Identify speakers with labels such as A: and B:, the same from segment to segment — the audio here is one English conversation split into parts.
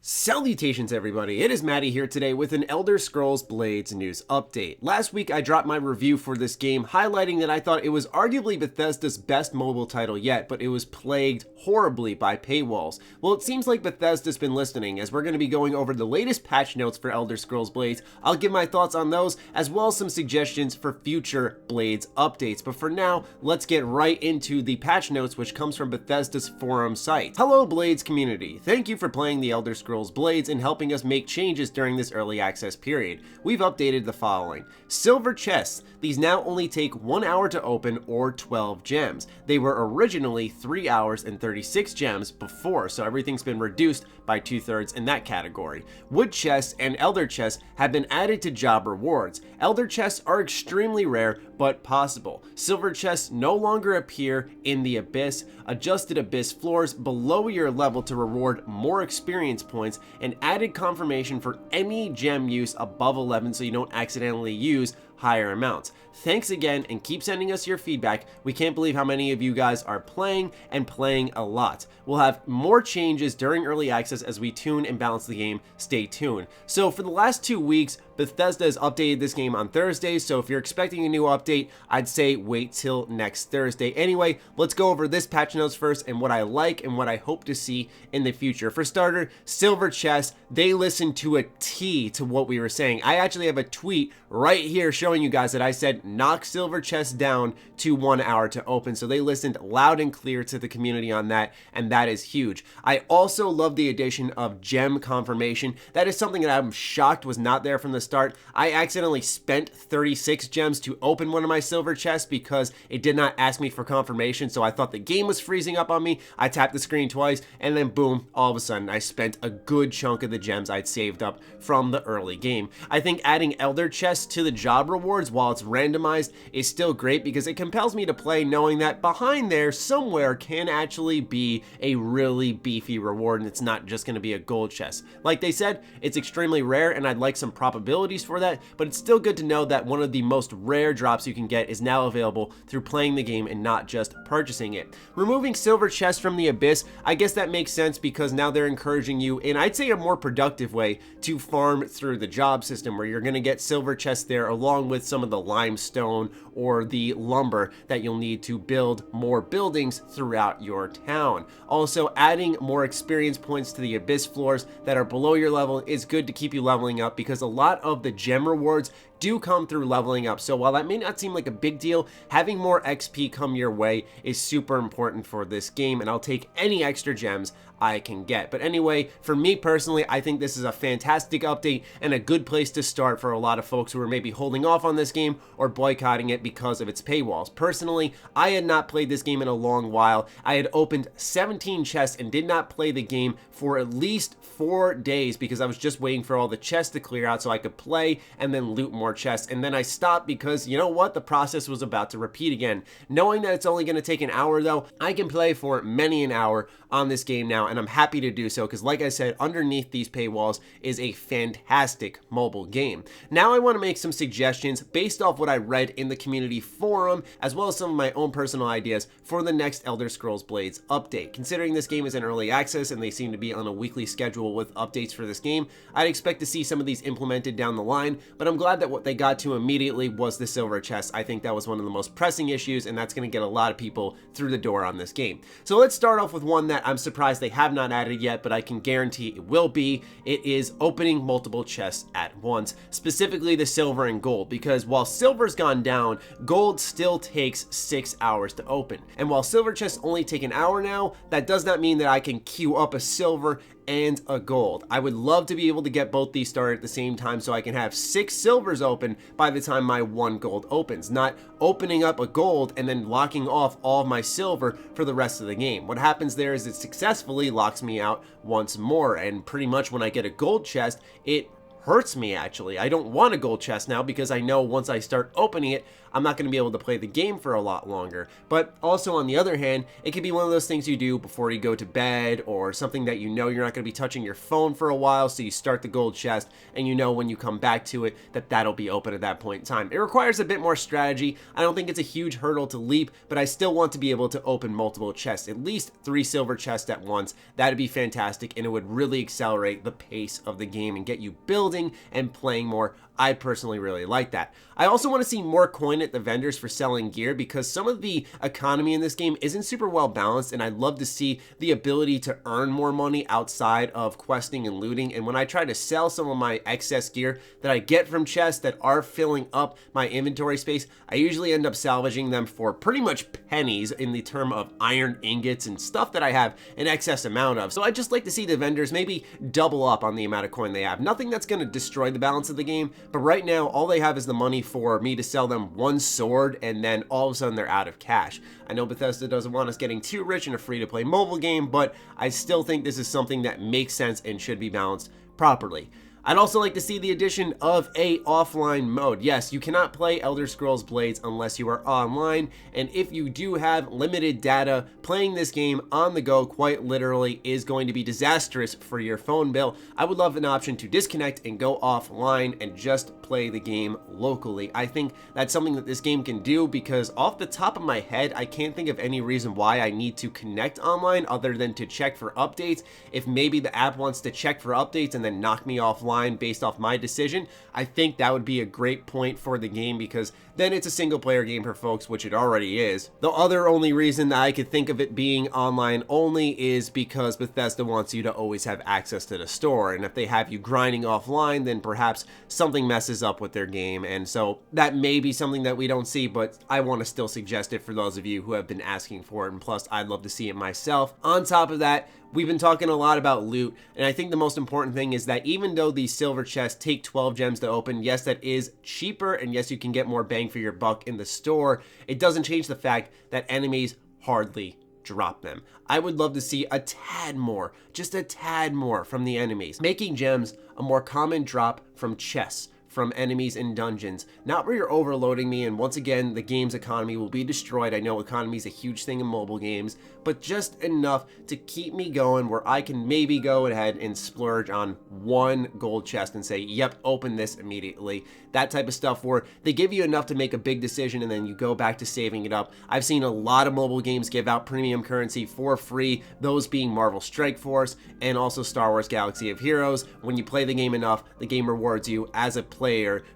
A: Salutations everybody, it is Matty here today with an Elder Scrolls Blades news update. Last week I dropped my review for this game highlighting that I thought it was arguably Bethesda's best mobile title yet, but it was plagued horribly by paywalls. Well, it seems like Bethesda's been listening, as we're going to be going over the latest patch notes for Elder Scrolls Blades. I'll give my thoughts on those, as well as some suggestions for future Blades updates. But for now, let's get right into the patch notes, which comes from Bethesda's forum site. Hello Blades community, thank you for playing the Elder Scrolls Blades and helping us make changes during this early access period. We've updated the following. Silver chests. These now only take 1 hour to open or 12 gems. They were originally 3 hours and 36 gems before, so everything's been reduced by 2/3 in that category. Wood chests and elder chests have been added to job rewards. Elder chests are extremely rare but possible. Silver chests no longer appear in the abyss. Adjusted abyss floors below your level to reward more experience points, and added confirmation for any gem use above 11 so you don't accidentally use higher amounts. Thanks again, and keep sending us your feedback. We can't believe how many of you guys are playing, and playing a lot. We'll have more changes during early access as we tune and balance the game. Stay tuned. So for the last 2 weeks, Bethesda has updated this game on Thursdays, so if you're expecting a new update, I'd say wait till next Thursday. Anyway, let's go over this patch notes first and what I like and what I hope to see in the future. For starter, silver chests, they listened to a T to what we were saying. I actually have a tweet right here showing you guys that I said knock silver chests down to 1 hour to open, so they listened loud and clear to the community on that, and that is huge. I also love the addition of gem confirmation. That is something that I'm shocked was not there from the start. I accidentally spent 36 gems to open one of my silver chests because it did not ask me for confirmation, so I thought the game was freezing up on me. I tapped the screen twice, and then boom, all of a sudden I spent a good chunk of the gems I'd saved up from the early game. I think adding elder chests to the job rewards while it's randomized is still great because it compels me to play knowing that behind there somewhere can actually be a really beefy reward, and it's not just going to be a gold chest. Like they said, it's extremely rare, and I'd like some probabilities for that, but it's still good to know that one of the most rare drops you can get is now available through playing the game and not just purchasing it. Removing silver chests from the abyss, I guess that makes sense because now they're encouraging you in, I'd say, a more productive way to farm through the job system, where you're going to get silver chests there along with some of the limestone or the lumber that you'll need to build more buildings throughout your town. Also, adding more experience points to the abyss floors that are below your level is good to keep you leveling up, because a lot of the gem rewards do come through leveling up. So while that may not seem like a big deal, having more XP come your way is super important for this game, and I'll take any extra gems I can get. But anyway, for me personally, I think this is a fantastic update and a good place to start for a lot of folks who are maybe holding off on this game or boycotting it because of its paywalls. Personally, I had not played this game in a long while. I had opened 17 chests and did not play the game for at least 4 days because I was just waiting for all the chests to clear out so I could play and then loot more chests. And then I stopped because, you know what, the process was about to repeat again. Knowing that it's only going to take an hour though, I can play for many an hour on this game now, and I'm happy to do so because, like I said, underneath these paywalls is a fantastic mobile game. Now I want to make some suggestions based off what I read in the community forum, as well as some of my own personal ideas for the next Elder Scrolls Blades update. Considering this game is in early access and they seem to be on a weekly schedule with updates for this game, I'd expect to see some of these implemented down the line, but I'm glad that what they got to immediately was the silver chest. I think that was one of the most pressing issues, and that's going to get a lot of people through the door on this game. So let's start off with one that I'm surprised they have not added yet, but I can guarantee it will be. It is opening multiple chests at once, specifically the silver and gold, because while silver's gone down, gold still takes 6 hours to open. And while silver chests only take an hour now, that does not mean that I can queue up a silver and a gold. I would love to be able to get both these started at the same time so I can have 6 silvers open by the time my 1 gold opens, not opening up a gold and then locking off all of my silver for the rest of the game. What happens there is it successfully locks me out once more, and pretty much when I get a gold chest, it hurts me actually. I don't want a gold chest now because I know once I start opening it, I'm not going to be able to play the game for a lot longer. But also on the other hand, it could be one of those things you do before you go to bed, or something that you know you're not going to be touching your phone for a while, so you start the gold chest and you know when you come back to it that that'll be open at that point in time. It requires a bit more strategy. I don't think it's a huge hurdle to leap, but I still want to be able to open multiple chests, at least 3 silver chests at once. That'd be fantastic, and it would really accelerate the pace of the game and get you building and playing more. I personally really like that. I also want to see more coin at the vendors for selling gear, because some of the economy in this game isn't super well balanced, and I'd love to see the ability to earn more money outside of questing and looting. And when I try to sell some of my excess gear that I get from chests that are filling up my inventory space, I usually end up salvaging them for pretty much pennies in the term of iron ingots and stuff that I have an excess amount of. So I'd just like to see the vendors maybe double up on the amount of coin they have. Nothing that's going to destroy the balance of the game, but right now all they have is the money for me to sell them 1 sword, and then all of a sudden they're out of cash. I know Bethesda doesn't want us getting too rich in a free-to-play mobile game, but I still think this is something that makes sense and should be balanced properly. I'd also like to see the addition of a offline mode. Yes, you cannot play Elder Scrolls Blades unless you are online, and if you do have limited data, playing this game on the go quite literally is going to be disastrous for your phone bill. I would love an option to disconnect and go offline and just play the game locally. I think that's something that this game can do, because off the top of my head, I can't think of any reason why I need to connect online other than to check for updates. If maybe the app wants to check for updates and then knock me offline based off my decision, I think that would be a great point for the game, because then it's a single player game for folks, which it already is. The other only reason that I could think of it being online only is because Bethesda wants you to always have access to the store, and if they have you grinding offline, then perhaps something messes up with their game, and so that may be something that we don't see, but I want to still suggest it for those of you who have been asking for it, and plus I'd love to see it myself. On top of that, we've been talking a lot about loot, and I think the most important thing is that even though these silver chests take 12 gems to open, yes, that is cheaper, and yes, you can get more bang for your buck in the store, it doesn't change the fact that enemies hardly drop them. I would love to see a tad more, just a tad more from the enemies, making gems a more common drop from chests, from enemies in dungeons, not where you're overloading me and once again the game's economy will be destroyed. I know economy is a huge thing in mobile games, but just enough to keep me going where I can maybe go ahead and splurge on 1 gold chest and say, yep, open this immediately. That type of stuff where they give you enough to make a big decision and then you go back to saving it up. I've seen a lot of mobile games give out premium currency for free, those being Marvel Strike Force and also Star Wars Galaxy of Heroes. When you play the game enough, the game rewards you as a player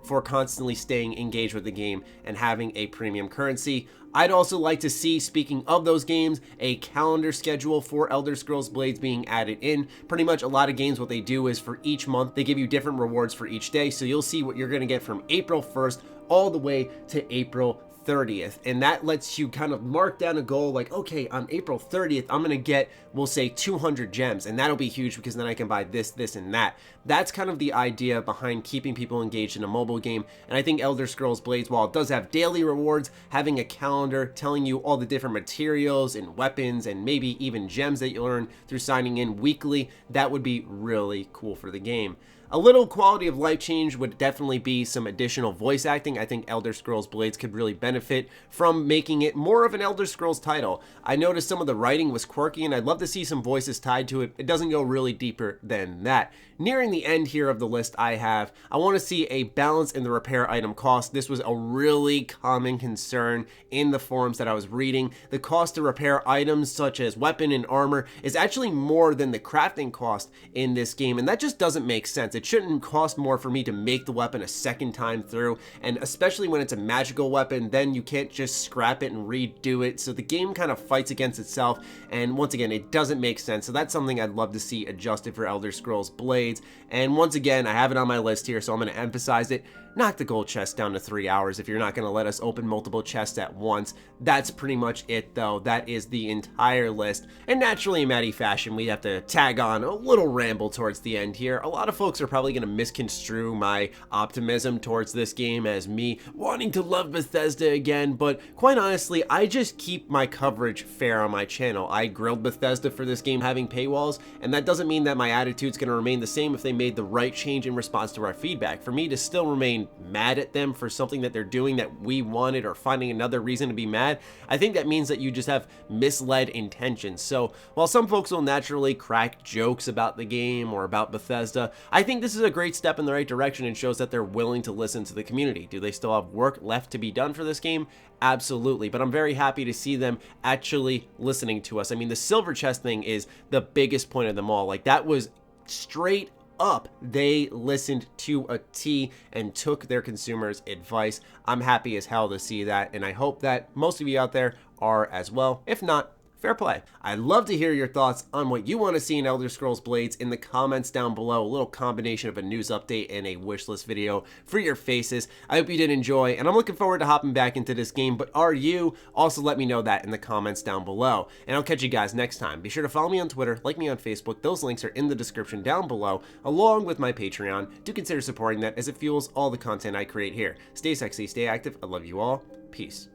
A: for constantly staying engaged with the game and having a premium currency. I'd also like to see, speaking of those games, a calendar schedule for Elder Scrolls Blades being added in. Pretty much a lot of games, what they do is for each month, they give you different rewards for each day. So you'll see what you're going to get from April 1st all the way to April 30th, and that lets you kind of mark down a goal like, okay, on April 30th I'm gonna get, we'll say 200 gems, and that'll be huge because then I can buy this, this, and that. That's kind of the idea behind keeping people engaged in a mobile game, and I think Elder Scrolls Blades, while it does have daily rewards, having a calendar telling you all the different materials and weapons and maybe even gems that you'll earn through signing in weekly, that would be really cool for the game. A little quality of life change would definitely be some additional voice acting. I think Elder Scrolls Blades could really benefit from making it more of an Elder Scrolls title. I noticed some of the writing was quirky and I'd love to see some voices tied to it. It doesn't go really deeper than that. Nearing the end here of the list I want to see a balance in the repair item cost. This was a really common concern in the forums that I was reading. The cost to repair items such as weapon and armor is actually more than the crafting cost in this game, and that just doesn't make sense. It shouldn't cost more for me to make the weapon a second time through, and especially when it's a magical weapon, then you can't just scrap it and redo it. So the game kind of fights against itself, and once again, it doesn't make sense. So that's something I'd love to see adjusted for Elder Scrolls Blades. And once again, I have it on my list here, so I'm going to emphasize it. Knock the gold chest down to 3 hours if you're not going to let us open multiple chests at once. That's pretty much it, though. That is the entire list. And naturally, in Matty fashion, we have to tag on a little ramble towards the end here. A lot of folks are probably going to misconstrue my optimism towards this game as me wanting to love Bethesda again, but quite honestly, I just keep my coverage fair on my channel. I grilled Bethesda for this game having paywalls, and that doesn't mean that my attitude's going to remain the same if they made the right change in response to our feedback. For me to still remain mad at them for something that they're doing that we wanted or finding another reason to be mad, I think that means that you just have misled intentions. So while some folks will naturally crack jokes about the game or about Bethesda, I think this is a great step in the right direction and shows that they're willing to listen to the community. Do they still have work left to be done for this game? Absolutely, but I'm very happy to see them actually listening to us. I mean, the silver chest thing is the biggest point of them all. Like, that was straight up, they listened to a T and took their consumers' advice. I'm happy as hell to see that, and I hope that most of you out there are as well. If not, fair play. I'd love to hear your thoughts on what you want to see in Elder Scrolls Blades in the comments down below. A little combination of a news update and a wishlist video for your faces. I hope you did enjoy, and I'm looking forward to hopping back into this game, but are you? Also let me know that in the comments down below, and I'll catch you guys next time. Be sure to follow me on Twitter, like me on Facebook. Those links are in the description down below, along with my Patreon. Do consider supporting that as it fuels all the content I create here. Stay sexy, stay active. I love you all. Peace.